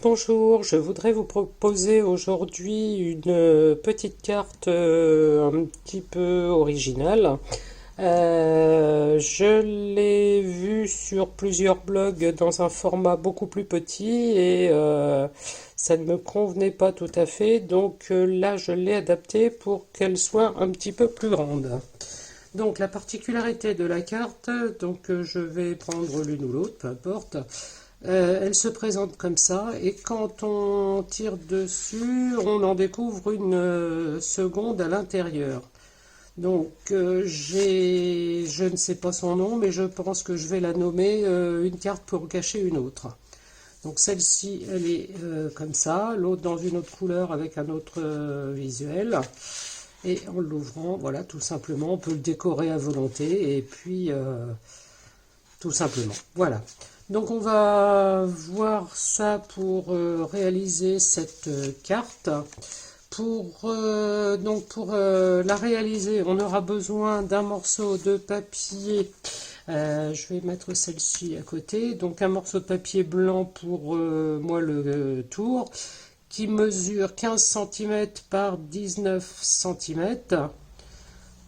Bonjour, je voudrais vous proposer aujourd'hui une petite carte un petit peu originale. Je l'ai vue sur plusieurs blogs dans un format beaucoup plus petit et ça ne me convenait pas tout à fait. Donc là, je l'ai adaptée pour qu'elle soit un petit peu plus grande. Donc la particularité de la carte, donc je vais prendre l'une ou l'autre, peu importe. Elle se présente comme ça et quand on tire dessus, on en découvre une seconde à l'intérieur. Donc je ne sais pas son nom, mais je pense que je vais la nommer une carte pour cacher une autre. Donc celle-ci, elle est comme ça, l'autre dans une autre couleur avec un autre visuel. Et en l'ouvrant, voilà, tout simplement, on peut le décorer à volonté et puis tout simplement. Voilà. Donc on va voir ça pour réaliser cette carte. Pour la réaliser, on aura besoin d'un morceau de papier. Je vais mettre celle-ci à côté. Donc un morceau de papier blanc pour moi le tour, qui mesure 15 cm par 19 cm.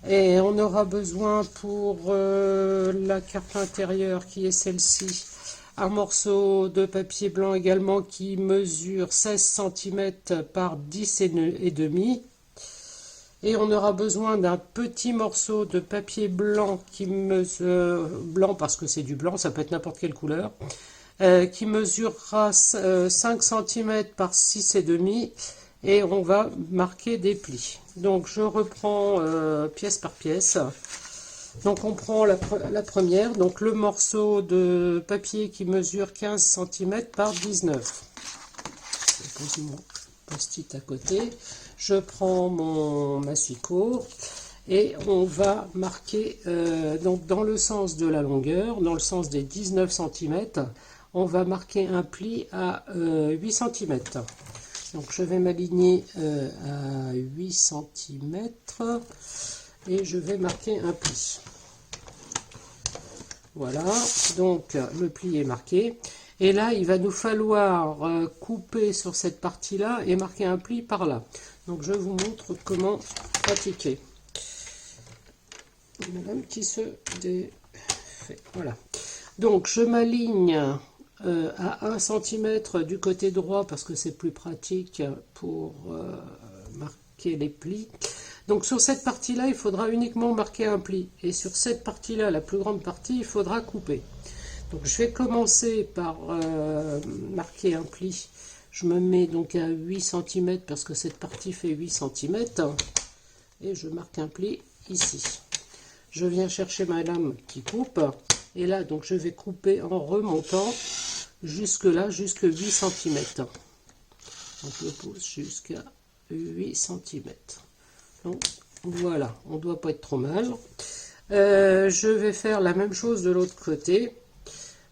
Et on aura besoin pour la carte intérieure qui est celle-ci, un morceau de papier blanc également qui mesure 16 cm par 10 et demi. Et on aura besoin d'un petit morceau de papier blanc qui mesure, blanc parce que c'est du blanc, ça peut être n'importe quelle couleur, qui mesurera 5 cm par 6 et demi. Et on va marquer des plis. Donc je reprends pièce par pièce. Donc on prend la première, donc le morceau de papier qui mesure 15 cm par 19. Je pose mon post-it à côté. Je prends mon massicot et on va marquer donc dans le sens de la longueur, dans le sens des 19 cm, on va marquer un pli à 8 cm. Donc je vais m'aligner à 8 cm et je vais marquer un pli. Voilà, donc le pli est marqué. Et là, il va nous falloir couper sur cette partie-là et marquer un pli par là. Donc je vous montre comment pratiquer. Madame qui se défait. Voilà. Donc je m'aligne à 1 cm du côté droit parce que c'est plus pratique pour marquer les plis. Donc sur cette partie-là, il faudra uniquement marquer un pli. Et sur cette partie-là, la plus grande partie, il faudra couper. Donc je vais commencer par marquer un pli. Je me mets donc à 8 cm parce que cette partie fait 8 cm. Et je marque un pli ici. Je viens chercher ma lame qui coupe. Et là, donc je vais couper en remontant jusque là, jusqu'à 8 cm. Donc je pousse jusqu'à 8 cm. Donc voilà, on ne doit pas être trop mal. Je vais faire la même chose de l'autre côté.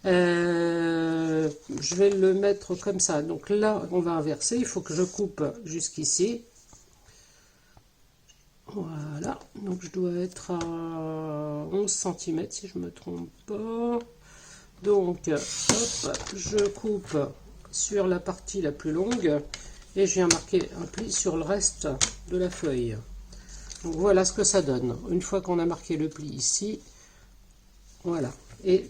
Je vais le mettre comme ça. Donc là, on va inverser. Il faut que je coupe jusqu'ici. Voilà, donc je dois être à 11 cm si je ne me trompe pas. Donc, hop, je coupe sur la partie la plus longue et je viens marquer un pli sur le reste de la feuille. Donc voilà ce que ça donne. Une fois qu'on a marqué le pli ici, voilà. Et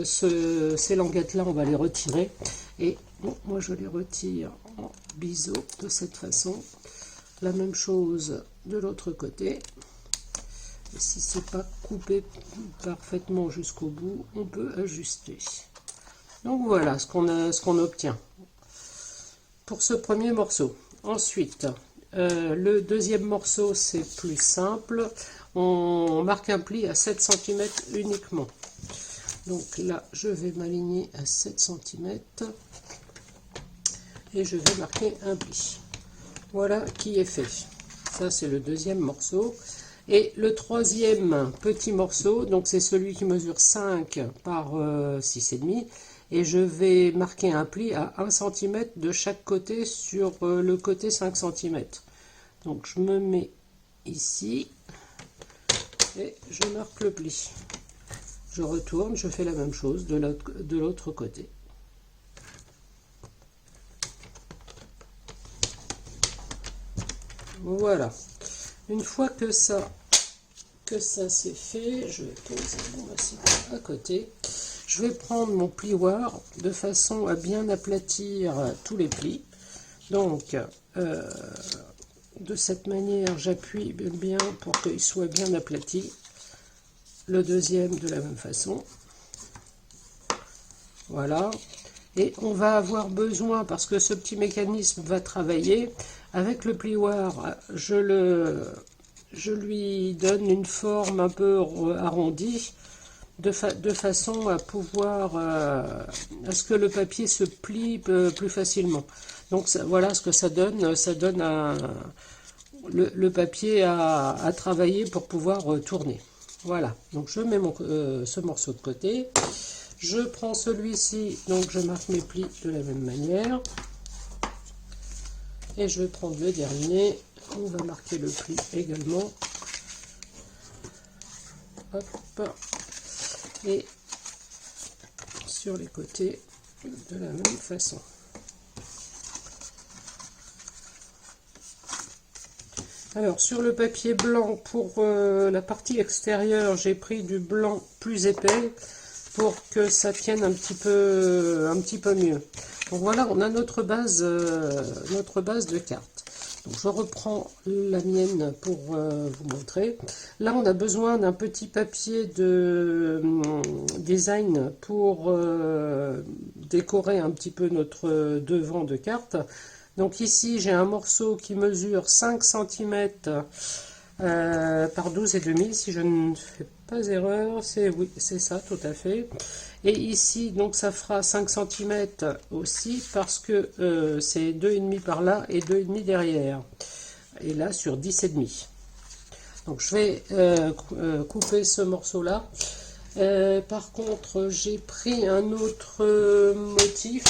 ces languettes-là, on va les retirer. Et bon, moi, je les retire en biseau de cette façon. La même chose de l'autre côté. Et si c'est pas coupé parfaitement jusqu'au bout, on peut ajuster. Donc voilà ce qu'on obtient pour ce premier morceau. Ensuite, le deuxième morceau, c'est plus simple. On marque un pli à 7 cm uniquement. Donc là, je vais m'aligner à 7 cm et je vais marquer un pli. Voilà qui est fait. Ça, c'est le deuxième morceau. Et le troisième petit morceau, donc c'est celui qui mesure 5 par 6,5. Et je vais marquer un pli à 1 cm de chaque côté sur le côté 5 cm. Donc je me mets ici et je marque le pli. Je retourne, je fais la même chose de l'autre côté. Voilà. Une fois que ça c'est fait, je pose mon assiette à côté. Je vais prendre mon plioir de façon à bien aplatir tous les plis. Donc, de cette manière, j'appuie bien pour qu'il soit bien aplati. Le deuxième de la même façon. Voilà. Et on va avoir besoin, parce que ce petit mécanisme va travailler, avec le plioir, je lui donne une forme un peu arrondie, de façon à pouvoir, à ce que le papier se plie plus facilement. Donc ça, voilà ce que ça donne le papier à travailler pour pouvoir tourner. Voilà, donc je mets ce morceau de côté. Je prends celui-ci, donc je marque mes plis de la même manière. Et je vais prendre le dernier. On va marquer le pli également. Hop. Et sur les côtés de la même façon. Alors sur le papier blanc, pour la partie extérieure, j'ai pris du blanc plus épais pour que ça tienne un petit peu mieux. Donc voilà, on a notre base de carte. Donc je reprends la mienne pour vous montrer. Là, on a besoin d'un petit papier de design pour décorer un petit peu notre devant de carte. Donc ici, j'ai un morceau qui mesure 5 cm par 12,5, si je ne fais pas erreur. Oui, c'est ça, tout à fait. Et ici, donc ça fera 5 cm aussi, parce que c'est 2,5 par là et 2,5 derrière. Et là, sur 10,5. Donc je vais couper ce morceau-là. Par contre, j'ai pris un autre motif.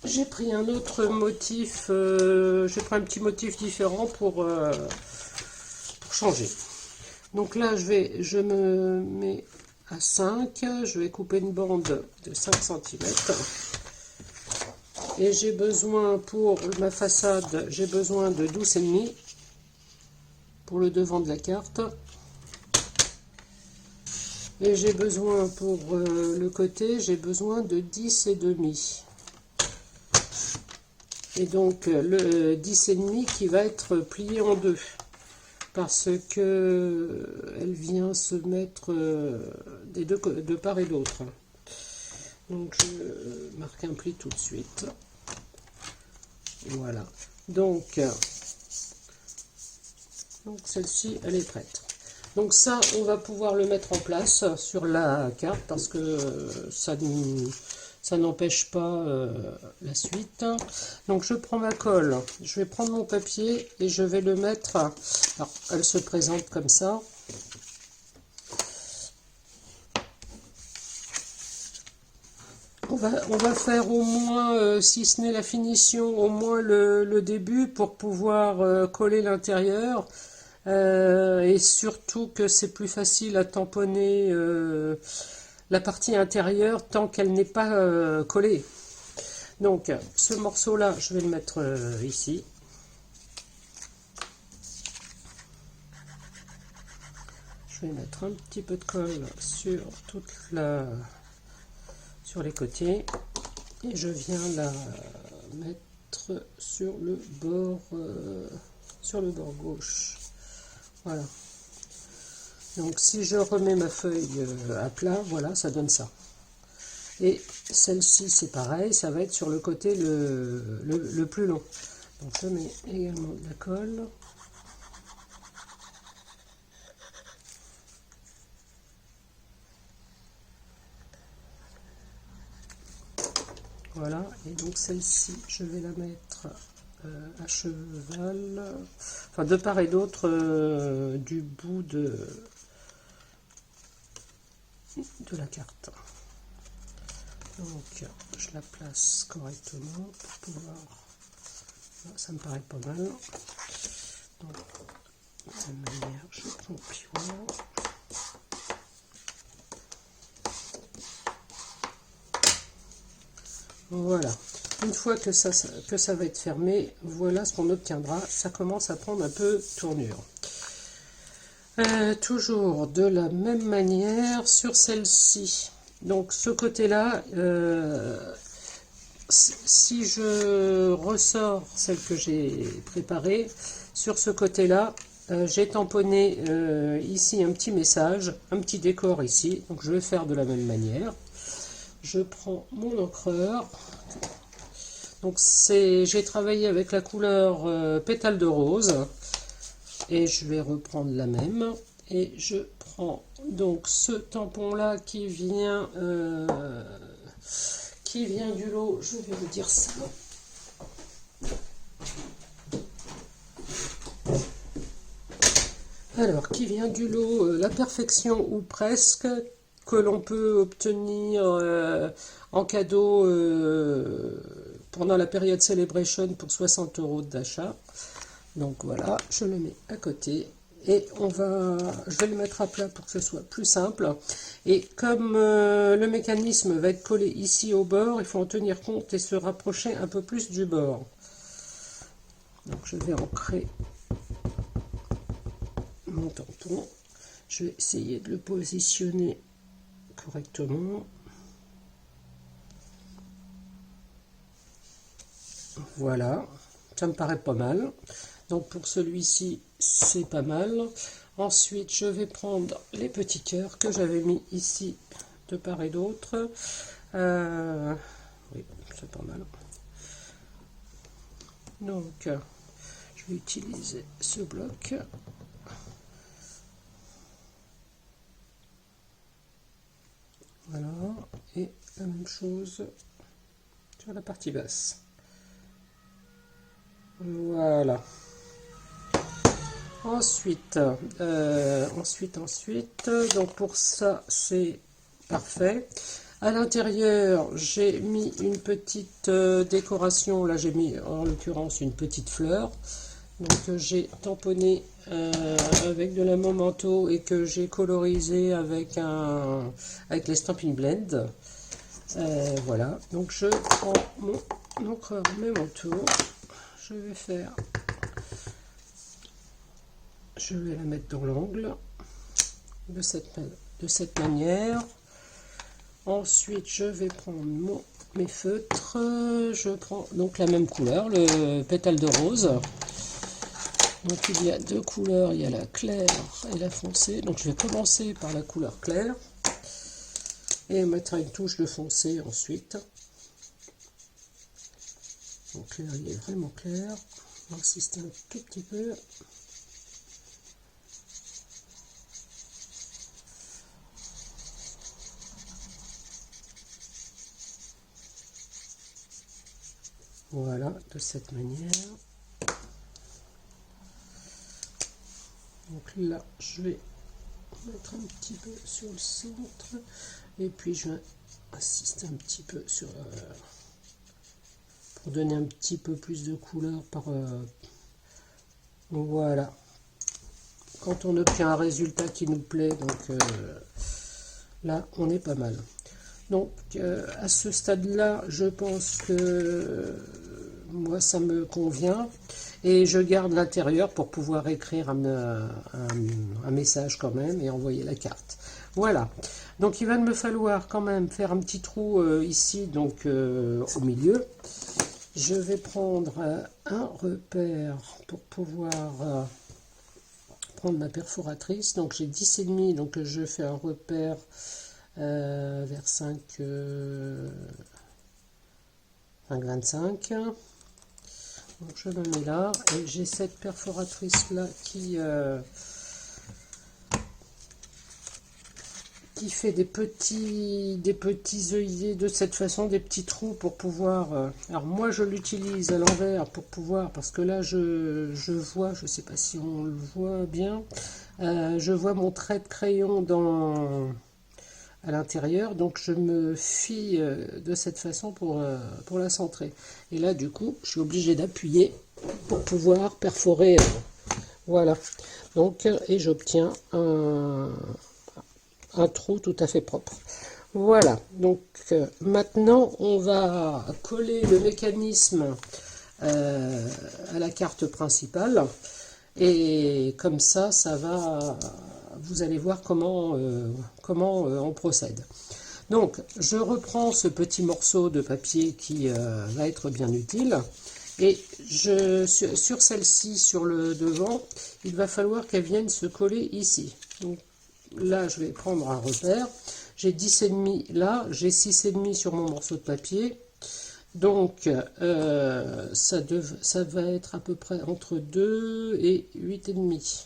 J'ai pris un autre motif, j'ai pris un petit motif différent pour changer. Donc là, je me mets à 5, je vais couper une bande de 5 cm. Et j'ai besoin, pour ma façade, j'ai besoin de 12,5 pour le devant de la carte. Et j'ai besoin, pour le côté, j'ai besoin de 10,5. Et donc le 10,5 qui va être plié en deux, parce que elle vient se mettre de part et d'autre. Donc je marque un pli tout de suite. Voilà. Donc celle-ci, elle est prête. Donc ça, on va pouvoir le mettre en place sur la carte, parce que ça n'empêche pas la suite. Donc je prends ma colle, je vais prendre mon papier et je vais le mettre. Alors elle se présente comme ça. On va faire au moins, si ce n'est la finition, au moins le début pour pouvoir coller l'intérieur. Et surtout que c'est plus facile à tamponner la partie intérieure tant qu'elle n'est pas collée. Donc ce morceau là, je vais le mettre ici. Je vais mettre un petit peu de colle sur sur les côtés et je viens la mettre sur le bord gauche. Voilà. Donc si je remets ma feuille à plat, voilà, ça donne ça. Et celle-ci, c'est pareil, ça va être sur le côté le plus long. Donc je mets également de la colle. Voilà, et donc celle-ci, je vais la mettre à cheval, enfin de part et d'autre du bout de la carte. Donc je la place correctement pour pouvoir, ça me paraît pas mal. Donc de cette manière, je prends le plioir. Voilà. Une fois que ça va être fermé, voilà ce qu'on obtiendra. Ça commence à prendre un peu tournure. Toujours de la même manière sur celle-ci. Donc ce côté-là, si je ressors celle que j'ai préparée, sur ce côté-là, j'ai tamponné ici un petit message, un petit décor ici. Donc je vais faire de la même manière. Je prends mon encreur. Donc j'ai travaillé avec la couleur pétale de rose. Et je vais reprendre la même. Et je prends donc ce tampon-là qui vient du lot. Je vais vous dire ça. Alors, qui vient du lot La Perfection ou presque, que l'on peut obtenir en cadeau pendant la période Celebration pour 60 € d'achat. Donc voilà, je le mets à côté et je vais le mettre à plat pour que ce soit plus simple. Et comme le mécanisme va être collé ici au bord, il faut en tenir compte et se rapprocher un peu plus du bord. Donc je vais ancrer mon tampon. Je vais essayer de le positionner correctement. Voilà, ça me paraît pas mal. Donc pour celui-ci, c'est pas mal. Ensuite, je vais prendre les petits cœurs que j'avais mis ici de part et d'autre. Oui, c'est pas mal. Donc, je vais utiliser ce bloc. Voilà, et la même chose sur la partie basse. Voilà. Ensuite, donc pour ça, c'est parfait. À l'intérieur, j'ai mis une petite décoration. Là, j'ai mis en l'occurrence une petite fleur. Donc, j'ai tamponné avec de la Memento et que j'ai colorisé avec les Stampin' Blend. Voilà. Donc, je prends mon encreur Memento. Je vais la mettre dans l'angle de cette manière. Ensuite, je vais prendre mes feutres. Je prends donc la même couleur, le pétale de rose. Donc il y a deux couleurs, il y a la claire et la foncée. Donc je vais commencer par la couleur claire et mettre une touche de foncé ensuite. Donc là, il est vraiment clair. On va insister un tout petit peu. Voilà, de cette manière. Donc là, je vais mettre un petit peu sur le centre. Et puis, je vais insister un petit peu sur... pour donner un petit peu plus de couleur par... voilà. Quand on obtient un résultat qui nous plaît, donc là, on est pas mal. Donc, à ce stade-là, je pense que moi, ça me convient. Et je garde l'intérieur pour pouvoir écrire un message quand même et envoyer la carte. Voilà. Donc, il va me falloir quand même faire un petit trou ici, donc au milieu. Je vais prendre un repère pour pouvoir prendre ma perforatrice. Donc, j'ai 10,5, donc je fais un repère vers 5,25. Donc je le mets là et j'ai cette perforatrice là qui fait des petits œillets de cette façon, des petits trous pour pouvoir... alors moi je l'utilise à l'envers pour pouvoir, parce que là je vois, je sais pas si on le voit bien, je vois mon trait de crayon à l'intérieur, donc je me fie de cette façon pour la centrer. Et là du coup je suis obligé d'appuyer pour pouvoir perforer. Voilà. Donc et j'obtiens un trou tout à fait propre. Voilà, donc maintenant on va coller le mécanisme à la carte principale et comme ça va, vous allez voir comment on procède. Donc je reprends ce petit morceau de papier qui va être bien utile et sur celle-ci, sur le devant, il va falloir qu'elle vienne se coller ici. Donc là je vais prendre un repère. J'ai 10,5 là, j'ai 6,5 sur mon morceau de papier. Donc, ça va être à peu près entre 2 et 8,5.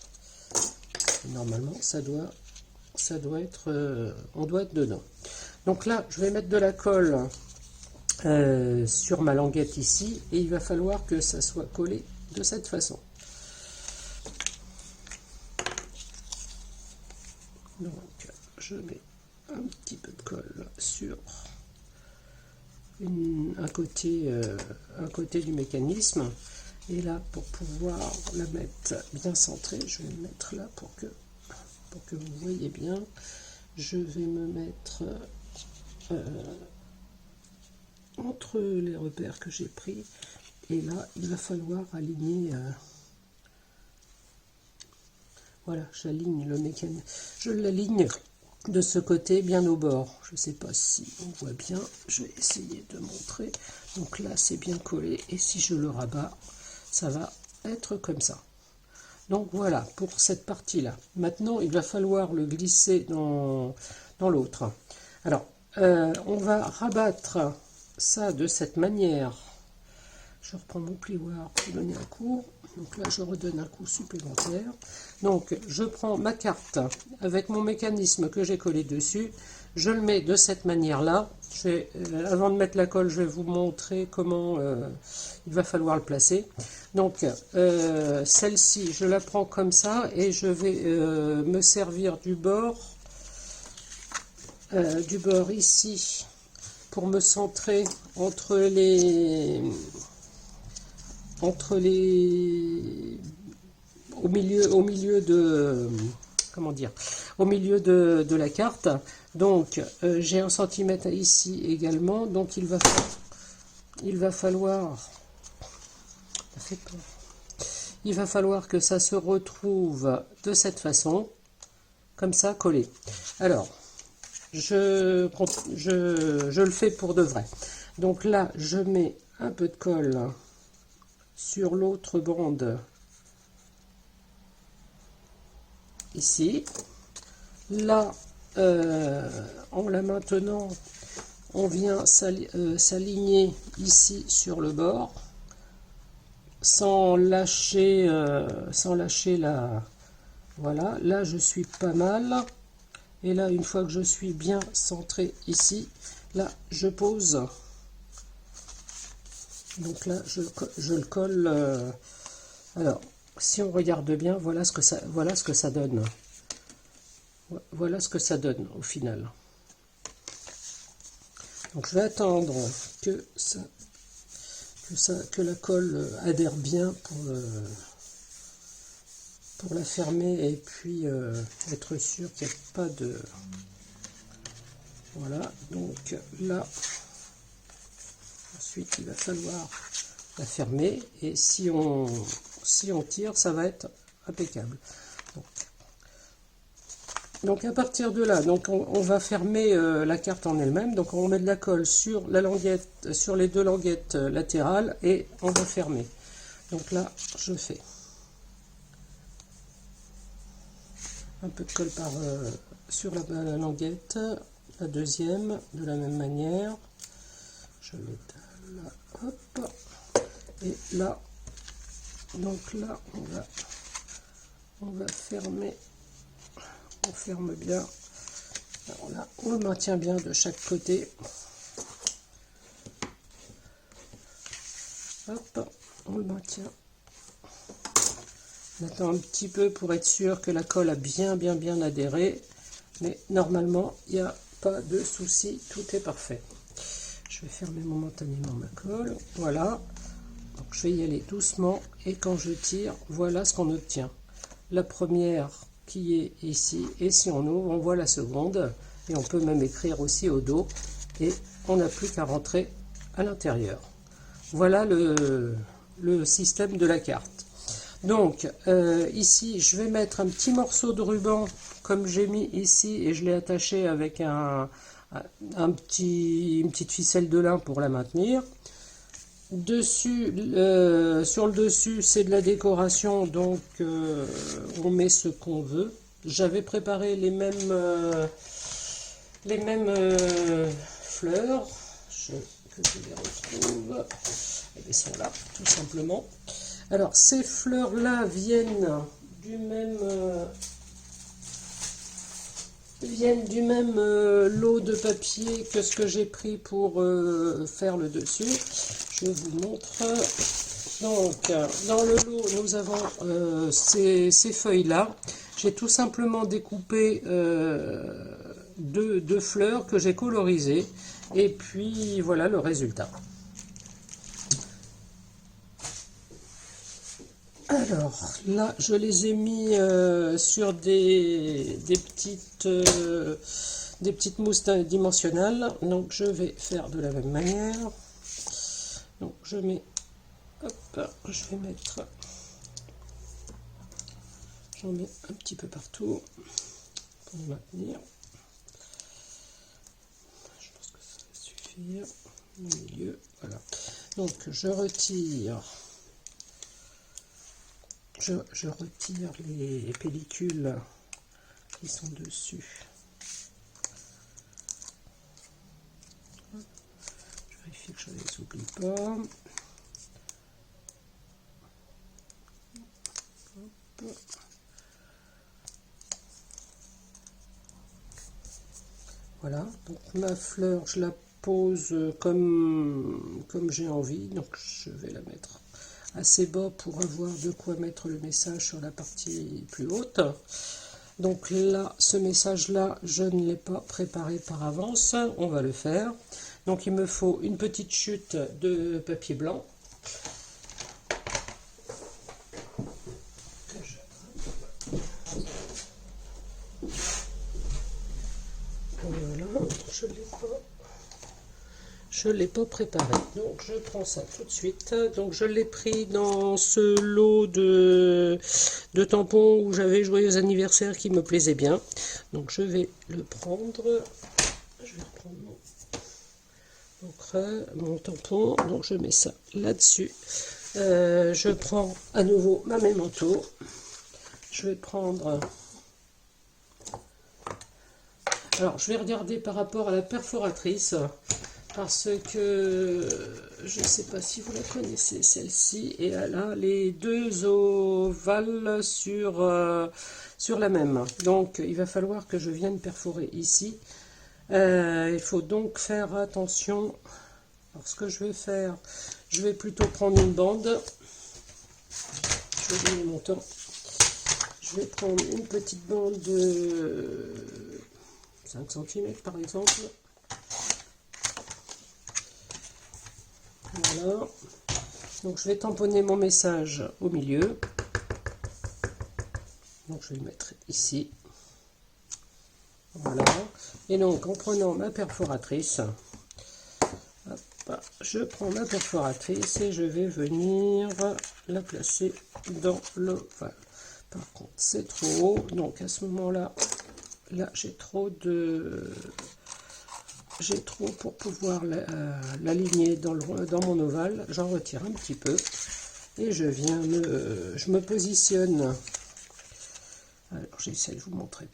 Normalement, ça doit être, on doit être dedans. Donc là, je vais mettre de la colle sur ma languette ici. Et il va falloir que ça soit collé de cette façon. Donc, je mets un petit peu de colle sur un côté du mécanisme. Et là, pour pouvoir la mettre bien centrée, je vais me mettre là pour que vous voyez bien. Je vais me mettre entre les repères que j'ai pris. Et là, il va falloir aligner. Voilà, j'aligne le mécanisme. Je l'aligne de ce côté bien au bord. Je ne sais pas si on voit bien, je vais essayer de montrer. Donc là c'est bien collé et si je le rabats, ça va être comme ça. Donc voilà pour cette partie là. Maintenant il va falloir le glisser dans l'autre. Alors on va rabattre ça de cette manière. Je reprends mon plioir pour donner un coup. Donc là, je redonne un coup supplémentaire. Donc, je prends ma carte avec mon mécanisme que j'ai collé dessus. Je le mets de cette manière-là. Avant de mettre la colle, je vais vous montrer comment il va falloir le placer. Donc, celle-ci, je la prends comme ça et je vais me servir du bord ici pour me centrer entre les au milieu de comment dire, au milieu de la carte. Donc j'ai 1 centimètre ici également, donc il va falloir que ça se retrouve de cette façon, comme ça, collé. Alors je le fais pour de vrai. Donc là je mets un peu de colle sur l'autre bande ici. Là, en la maintenant, on vient s'aligner ici sur le bord, sans lâcher la... Voilà, là je suis pas mal. Et là, une fois que je suis bien centré ici, là je pose. Donc là, je le colle. Alors, si on regarde bien, voilà ce que ça donne. Voilà ce que ça donne au final. Donc, je vais attendre que la colle adhère bien pour la fermer et puis être sûr qu'il n'y a pas de... Voilà, donc là... Ensuite, il va falloir la fermer et si on tire, ça va être impeccable. Donc à partir de là, donc on va fermer la carte en elle-même. Donc on met de la colle sur la languette, sur les deux languettes latérales et on va fermer. Donc là, je fais un peu de colle sur la languette, la deuxième de la même manière. Je l'étale là, hop, et là, donc là, on va fermer, on ferme bien. Alors là, on le maintient bien de chaque côté. Hop, on le maintient. On attend un petit peu pour être sûr que la colle a bien adhéré, mais normalement, il n'y a pas de souci, tout est parfait. Je vais fermer momentanément ma colle, voilà. Donc je vais y aller doucement et quand je tire, voilà ce qu'on obtient. La première qui est ici et si on ouvre, on voit la seconde Et on peut même écrire aussi au dos. Et on n'a plus qu'à rentrer à l'intérieur. Voilà le système de la carte. Donc, ici, je vais mettre un petit morceau de ruban, comme j'ai mis ici, et je l'ai attaché avec une petite ficelle de lin pour la maintenir. Dessus, sur le dessus, c'est de la décoration, donc on met ce qu'on veut. J'avais préparé les mêmes fleurs, que je les retrouve. Elles sont là, tout simplement. Alors, ces fleurs-là viennent du même lot de papier que ce que j'ai pris pour faire le dessus. Je vous montre. Donc, dans le lot, nous avons ces feuilles-là. J'ai tout simplement découpé deux fleurs que j'ai colorisées. Et puis, voilà le résultat. Alors, là, je les ai mis sur des petites mousses dimensionnelles. Donc, je vais faire de la même manière. Donc, je mets, hop, je vais mettre, j'en mets un petit peu partout pour maintenir. Je pense que ça va suffire. Au milieu, voilà. Donc, je retire les pellicules qui sont dessus. Je vérifie que je ne les oublie pas. Hop. Voilà, donc ma fleur, je la pose comme j'ai envie, donc je vais la mettre assez bas pour avoir de quoi mettre le message sur la partie plus haute. Donc là, ce message-là, je ne l'ai pas préparé par avance, on va le faire. Donc il me faut une petite chute de papier blanc. Voilà, je l'ai pas préparé, donc je prends ça tout de suite. Donc je l'ai pris dans ce lot de tampons où j'avais joyeux anniversaire qui me plaisait bien. Donc je vais le prendre. Je vais prendre mon tampon. Donc je mets ça là-dessus. Je prends à nouveau ma mémento. Je vais prendre. Alors je vais regarder par rapport à la perforatrice. Parce que je ne sais pas si vous la connaissez, celle-ci, et elle a les deux ovales sur la même. Donc il va falloir que je vienne perforer ici. Il faut donc faire attention. Alors ce que je vais faire, je vais plutôt prendre une bande. Je vais donner mon temps. Je vais prendre une petite bande de 5 cm par exemple. Voilà, donc je vais tamponner mon message au milieu, donc je vais le mettre ici, voilà, et donc en prenant ma perforatrice, hop, je prends ma perforatrice et je vais venir la placer dans l'ovale. Par contre c'est trop haut, donc à ce moment là j'ai trop pour pouvoir l'aligner dans mon ovale. J'en retire un petit peu et je me positionne. Alors j'essaie de vous montrer.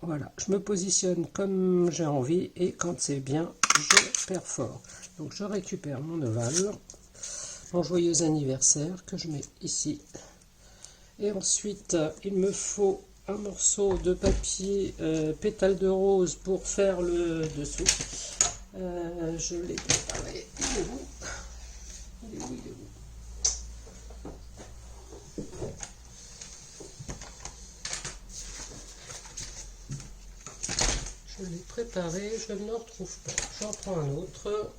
Voilà, je me positionne comme j'ai envie et quand c'est bien, je perfore. Donc je récupère mon ovale, mon joyeux anniversaire que je mets ici. Et ensuite, il me faut un morceau de papier pétale de rose pour faire le dessous. Je l'ai préparé. Il est où? Il est où? Il est où? Je l'ai préparé, je ne le retrouve pas. J'en prends un autre.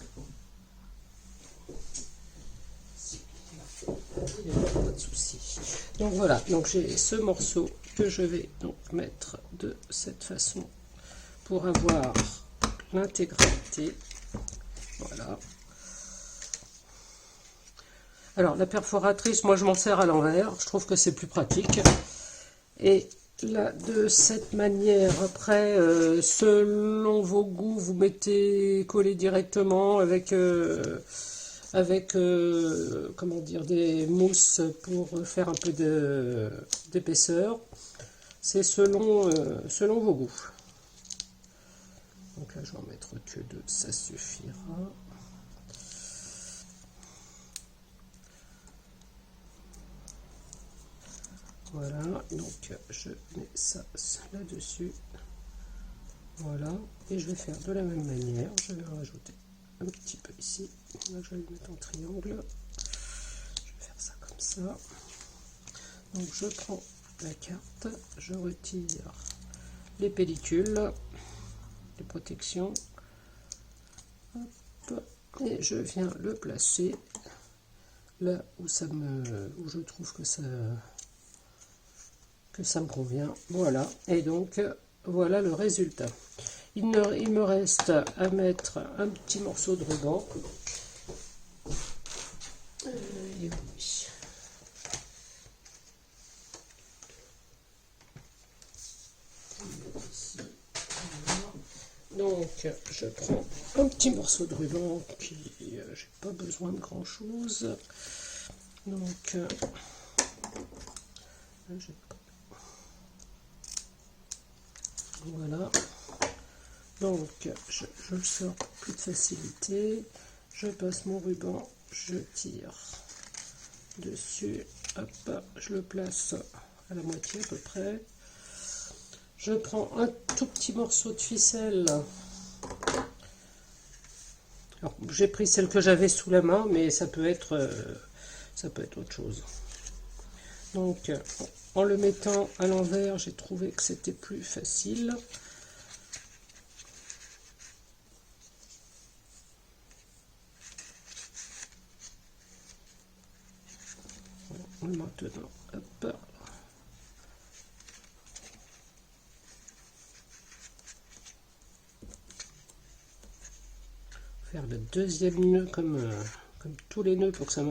Il n'y a pas de souci. Donc voilà, donc j'ai ce morceau que je vais donc mettre de cette façon pour avoir l'intégralité. Voilà. Alors la perforatrice, moi je m'en sers à l'envers, je trouve que c'est plus pratique. Et là, de cette manière, après, selon vos goûts, vous mettez coller directement avec, comment dire, des mousses pour faire un peu d'épaisseur. C'est selon vos goûts. Donc là, je vais en mettre que 2, ça suffira. Voilà, donc je mets ça là-dessus. Voilà, et je vais faire de la même manière. Je vais rajouter un petit peu ici. Là, je vais le mettre en triangle. Je vais faire ça comme ça. Donc je prends la carte, je retire les pellicules, les protections. Hop, et je viens le placer là où où je trouve que ça me convient. Voilà, et donc voilà le résultat. Il me reste à mettre un petit morceau de ruban. Et oui. Donc je prends un petit morceau de ruban qui j'ai pas besoin de grand chose. Donc voilà, donc je le sors pour plus de facilité, je passe mon ruban, je tire dessus, hop, je le place à la moitié à peu près, je prends un tout petit morceau de ficelle, alors j'ai pris celle que j'avais sous la main, mais ça peut être autre chose. Donc en le mettant à l'envers, j'ai trouvé que c'était plus facile. Maintenant, hop. Faire le deuxième nœud comme tous les nœuds pour que ça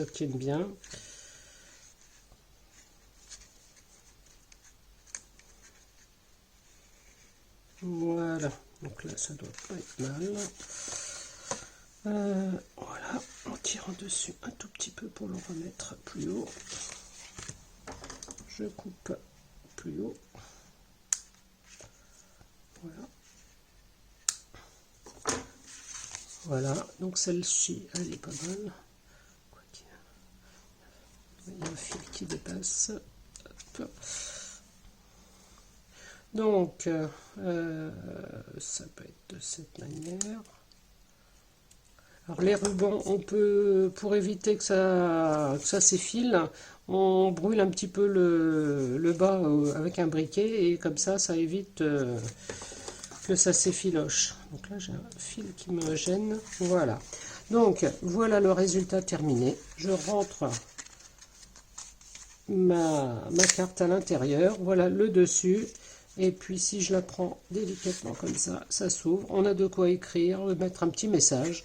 tienne bien. Voilà, donc là ça doit pas être mal. Voilà, on tire en dessus un tout petit peu pour le remettre plus haut. Je coupe plus haut. Voilà. Voilà, donc celle-ci, elle est pas mal. Il y a un fil qui dépasse. Hop. Donc, ça peut être de cette manière. Alors les rubans, on peut, pour éviter que ça s'effile, on brûle un petit peu le bas avec un briquet et comme ça évite que ça s'effiloche. Donc là j'ai un fil qui me gêne. Voilà. Donc voilà le résultat terminé. Je rentre ma carte à l'intérieur. Voilà le dessus. Et puis si je la prends délicatement comme ça s'ouvre. On a de quoi écrire, mettre un petit message.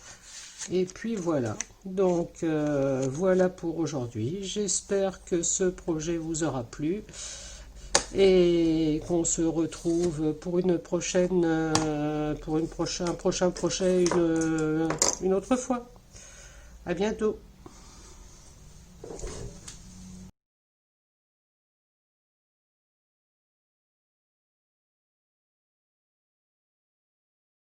Et puis voilà. Donc voilà pour aujourd'hui. J'espère que ce projet vous aura plu. Et qu'on se retrouve pour une prochaine, pour un prochain projet une autre fois. À bientôt.